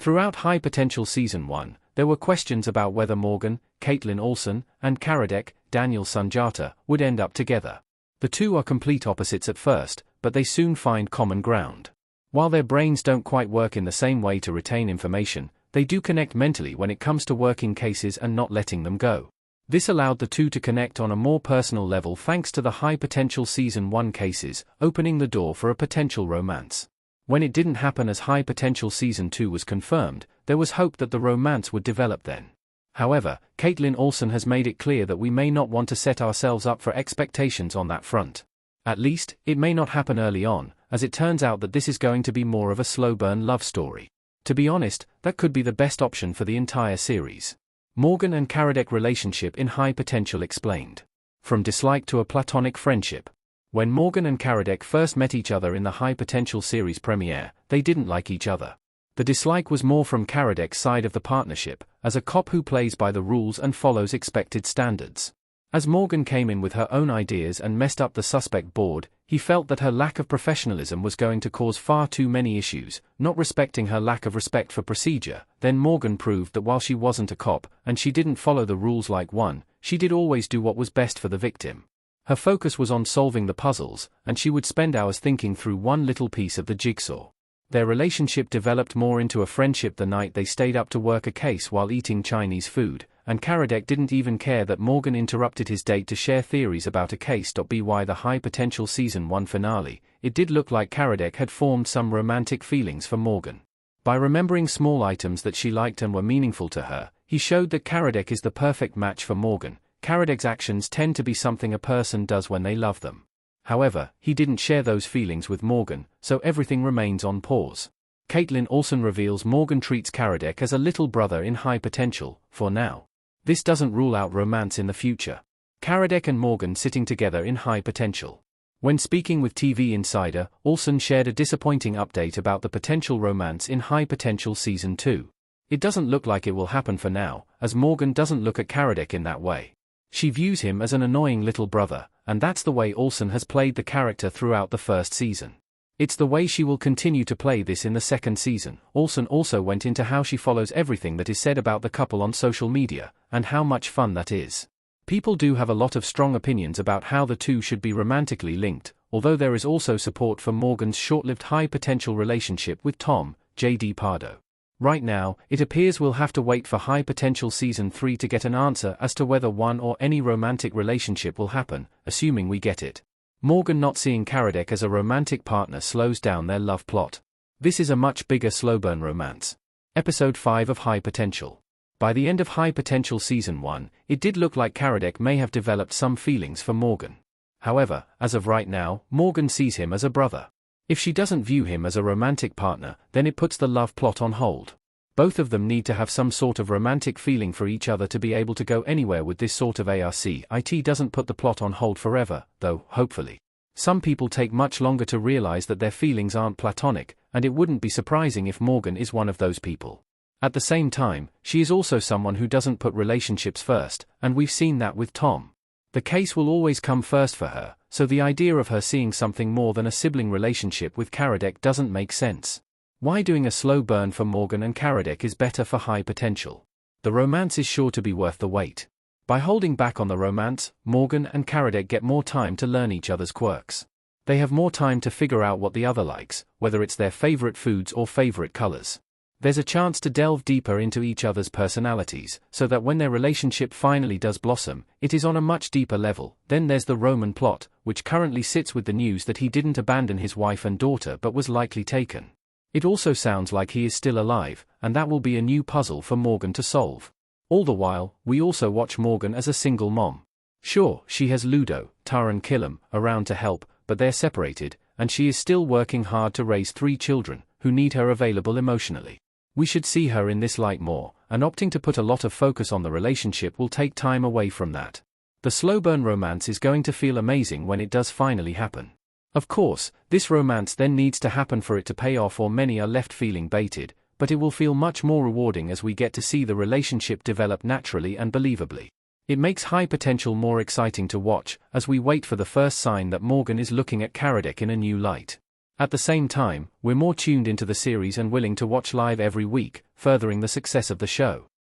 Throughout High Potential Season 1, there were questions about whether Morgan, Kaitlin Olson, and Karadec, Daniel Sunjata, would end up together. The two are complete opposites at first, but they soon find common ground. While their brains don't quite work in the same way to retain information, they do connect mentally when it comes to working cases and not letting them go. This allowed the two to connect on a more personal level thanks to the High Potential Season 1 cases, opening the door for a potential romance. When it didn't happen as High Potential Season 2 was confirmed, there was hope that the romance would develop then. However, Kaitlin Olson has made it clear that we may not want to set ourselves up for expectations on that front. At least, it may not happen early on, as it turns out that this is going to be more of a slow-burn love story. To be honest, that could be the best option for the entire series. Morgan and Karadec relationship in High Potential explained. From dislike to a platonic friendship. When Morgan and Karadec first met each other in the High Potential series premiere, they didn't like each other. The dislike was more from Karadec's side of the partnership, as a cop who plays by the rules and follows expected standards. As Morgan came in with her own ideas and messed up the suspect board, he felt that her lack of professionalism was going to cause far too many issues, not respecting her lack of respect for procedure. Then Morgan proved that while she wasn't a cop, and she didn't follow the rules like one, she did always do what was best for the victim. Her focus was on solving the puzzles, and she would spend hours thinking through one little piece of the jigsaw. Their relationship developed more into a friendship the night they stayed up to work a case while eating Chinese food, and Karadec didn't even care that Morgan interrupted his date to share theories about a case. By the High Potential Season 1 finale, it did look like Karadec had formed some romantic feelings for Morgan. By remembering small items that she liked and were meaningful to her, he showed that Karadec is the perfect match for Morgan. Karadec's actions tend to be something a person does when they love them. However, he didn't share those feelings with Morgan, so everything remains on pause. Kaitlin Olson reveals Morgan treats Karadec as a little brother in High Potential, for now. This doesn't rule out romance in the future. Karadec and Morgan sitting together in High Potential. When speaking with TV Insider, Olson shared a disappointing update about the potential romance in High Potential Season 2. It doesn't look like it will happen for now, as Morgan doesn't look at Karadec in that way. She views him as an annoying little brother, and that's the way Olson has played the character throughout the first season. It's the way she will continue to play this in the second season. Olson also went into how she follows everything that is said about the couple on social media, and how much fun that is. People do have a lot of strong opinions about how the two should be romantically linked, although there is also support for Morgan's short-lived high-potential relationship with Tom, J.D. Pardo. Right now, it appears we'll have to wait for High Potential Season 3 to get an answer as to whether one or any romantic relationship will happen, assuming we get it. Morgan not seeing Karadec as a romantic partner slows down their love plot. This is a much bigger slow-burn romance. Episode 5 of High Potential. By the end of High Potential Season 1, it did look like Karadec may have developed some feelings for Morgan. However, as of right now, Morgan sees him as a brother. If she doesn't view him as a romantic partner, then it puts the love plot on hold. Both of them need to have some sort of romantic feeling for each other to be able to go anywhere with this sort of ARC. It doesn't put the plot on hold forever, though, hopefully. Some people take much longer to realize that their feelings aren't platonic, and it wouldn't be surprising if Morgan is one of those people. At the same time, she is also someone who doesn't put relationships first, and we've seen that with Tom. The case will always come first for her, so the idea of her seeing something more than a sibling relationship with Karadec doesn't make sense. Why doing a slow burn for Morgan and Karadec is better for High Potential. The romance is sure to be worth the wait. By holding back on the romance, Morgan and Karadec get more time to learn each other's quirks. They have more time to figure out what the other likes, whether it's their favorite foods or favorite colors. There's a chance to delve deeper into each other's personalities, so that when their relationship finally does blossom, it is on a much deeper level. Then there's the Roman plot, which currently sits with the news that he didn't abandon his wife and daughter but was likely taken. It also sounds like he is still alive, and that will be a new puzzle for Morgan to solve. All the while, we also watch Morgan as a single mom. Sure, she has Ludo, Taran Killam, around to help, but they're separated, and she is still working hard to raise 3 children, who need her available emotionally. We should see her in this light more, and opting to put a lot of focus on the relationship will take time away from that. The slow burn romance is going to feel amazing when it does finally happen. Of course, this romance then needs to happen for it to pay off, or many are left feeling baited, but it will feel much more rewarding as we get to see the relationship develop naturally and believably. It makes High Potential more exciting to watch, as we wait for the first sign that Morgan is looking at Karadec in a new light. At the same time, we're more tuned into the series and willing to watch live every week, furthering the success of the show.